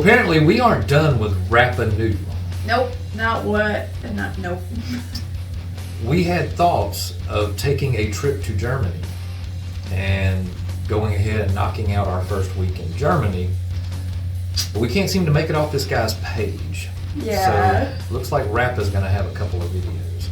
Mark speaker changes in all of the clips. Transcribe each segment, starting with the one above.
Speaker 1: apparently we aren't done with RAPPA RUI.
Speaker 2: Nope, nope.
Speaker 1: We had thoughts of taking a trip to Germany and going ahead and knocking out our first week in Germany, but we can't seem to make it off this guy's page.
Speaker 2: Yeah.
Speaker 1: So looks like RAPPA's gonna have a couple of videos.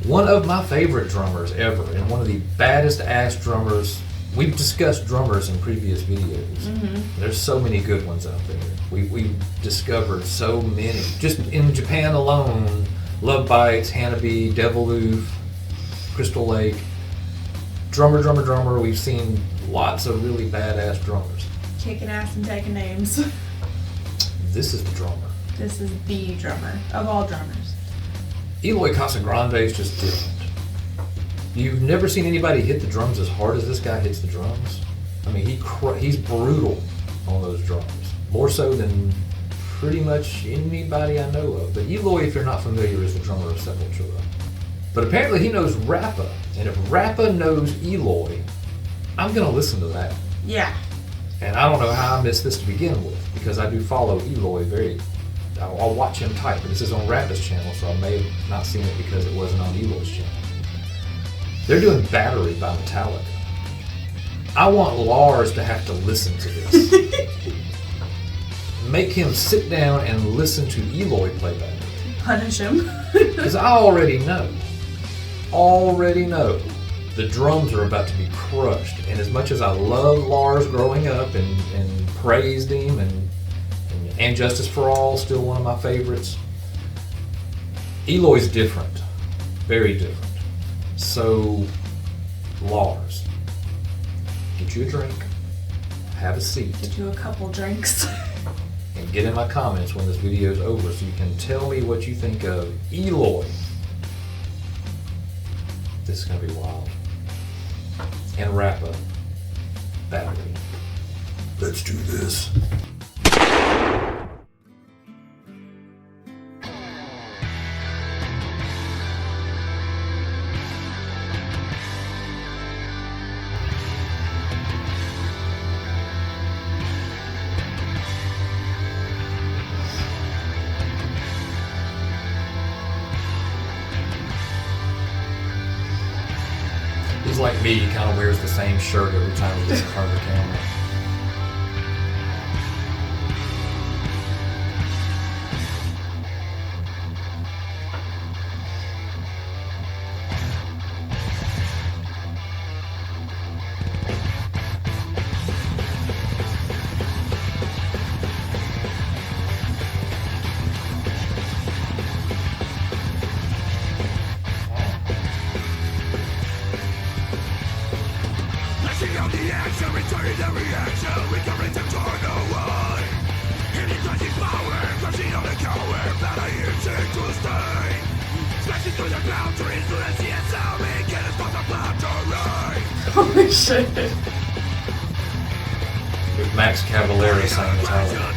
Speaker 1: One of my favorite drummers ever, and one of the baddest ass drummers. We've discussed drummers in previous videos.
Speaker 2: Mm-hmm.
Speaker 1: There's so many good ones out there. We've discovered so many. Just in Japan alone, Love Bites, Hanabi, Deviloof, Crystal Lake. Drummer. We've seen lots of really badass drummers.
Speaker 2: Kicking ass and taking names.
Speaker 1: This is the drummer.
Speaker 2: This is the drummer of all drummers.
Speaker 1: Eloy Casagrande is just different. You've never seen anybody hit the drums as hard as this guy hits the drums. I mean, he's brutal on those drums. More so than pretty much anybody I know of. But Eloy, if you're not familiar, is the drummer of Sepultura. But apparently he knows RAPPA. And if RAPPA knows Eloy, I'm going to listen to that.
Speaker 2: Yeah.
Speaker 1: And I don't know how I missed this to begin with, because I do follow Eloy I'll watch him type, but this is on RAPPA's channel, so I may have not seen it because it wasn't on Eloy's channel. They're doing Battery by Metallica. I want Lars to have to listen to this. Make him sit down and listen to Eloy play Battery.
Speaker 2: Punish him.
Speaker 1: Because I already know, the drums are about to be crushed. And as much as I love Lars growing up and praised him, and Justice for All, still one of my favorites, Eloy's different. Very different. So, Lars, get you a drink, have a seat.
Speaker 2: Get you a couple drinks.
Speaker 1: And get in my comments when this video is over so you can tell me what you think of Eloy. This is going to be wild. And RAPPA Battery. Let's do this. He's like me, he kind of wears the same shirt every time he gets in front of the camera.
Speaker 2: Holy shit.
Speaker 1: With Max Cavalera sang Metallica.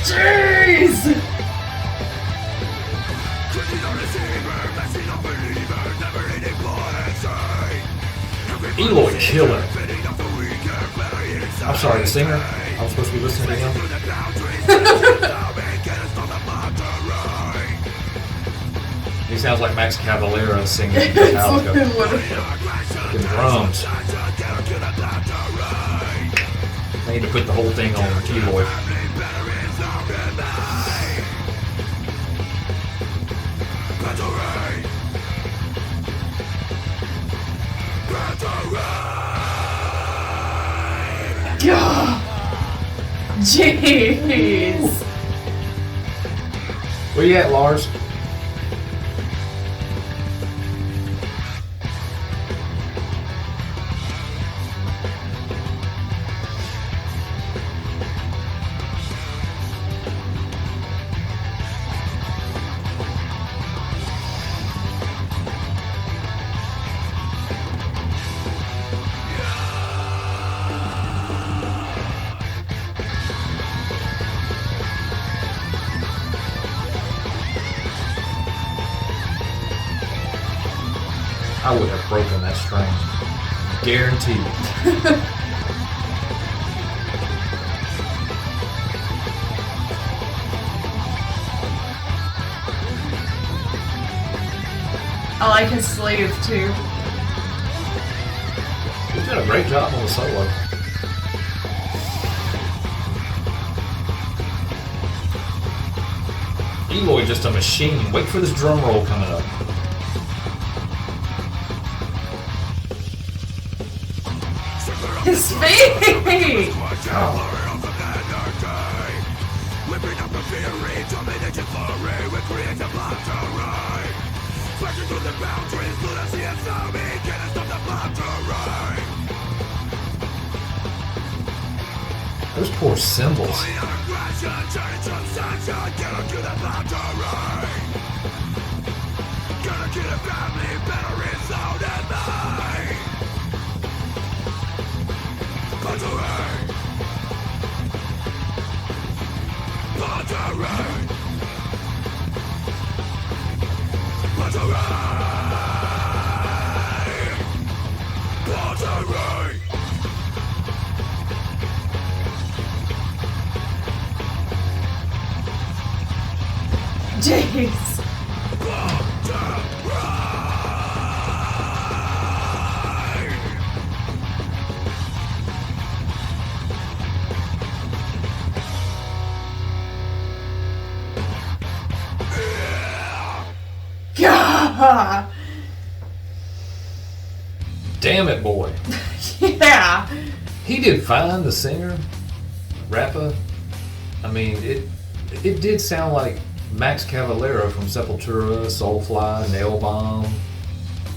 Speaker 2: Jeez!
Speaker 1: Eloy killer. I'm sorry, the singer. I was supposed to be listening to him. He sounds like Max Cavalera singing Metallica. The drums. I need to put the whole thing on Eloy.
Speaker 2: Jeez.
Speaker 1: Where you at, Lars? I would have broken that string. Guaranteed.
Speaker 2: I like his sleeve too.
Speaker 1: He's done a great job on the solo. Eloy just a machine. Wait for this drum roll coming up.
Speaker 2: His feet!
Speaker 1: Oh. Those poor cymbals.
Speaker 2: Jeez. God.
Speaker 1: Damn it, boy.
Speaker 2: Yeah.
Speaker 1: He did fine, the singer, Rappa. I mean, it did sound like Max Cavalera from Sepultura, Soulfly, Nailbomb,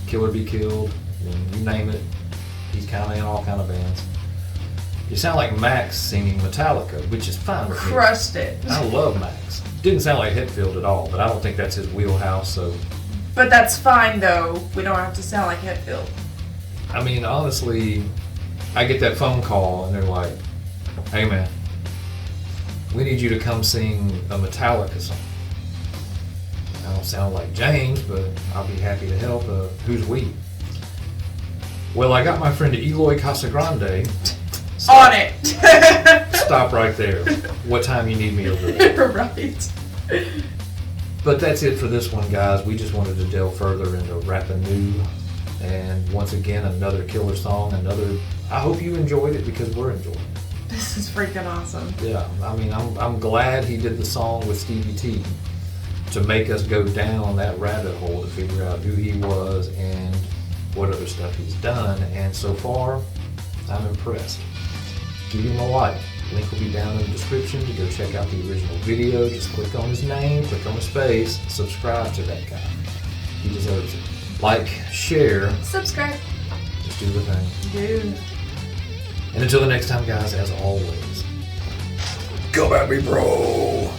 Speaker 1: Killer Be Killed, I mean, you name it. He's kind of in all kind of bands. You sound like Max singing Metallica, which is fine with me.
Speaker 2: Crushed it.
Speaker 1: I love Max. Didn't sound like Hetfield at all, but I don't think that's his wheelhouse, so...
Speaker 2: But that's fine though. We don't have to sound like Hetfield.
Speaker 1: I mean, honestly, I get that phone call and they're like, hey man, we need you to come sing a Metallica song. I don't sound like James, but I'll be happy to help. Who's we? Well, I got my friend Eloy Casagrande.
Speaker 2: On it.
Speaker 1: Stop right there. What time you need me over there?
Speaker 2: Right.
Speaker 1: But that's it for this one, guys. We just wanted to delve further into Rappa RUI. And once again, another killer song. I hope you enjoyed it because we're enjoying it.
Speaker 2: This is freaking awesome.
Speaker 1: Yeah, I mean, I'm glad he did the song with Stevie T to make us go down that rabbit hole to figure out who he was and what other stuff he's done. And so far, I'm impressed. Give him a like. Link will be down in the description to go check out the original video. Just click on his name, click on his face, subscribe to that guy. He deserves it. Like, share,
Speaker 2: Subscribe.
Speaker 1: just do the thing.
Speaker 2: Dude.
Speaker 1: And until the next time, guys, as always, come at me, bro.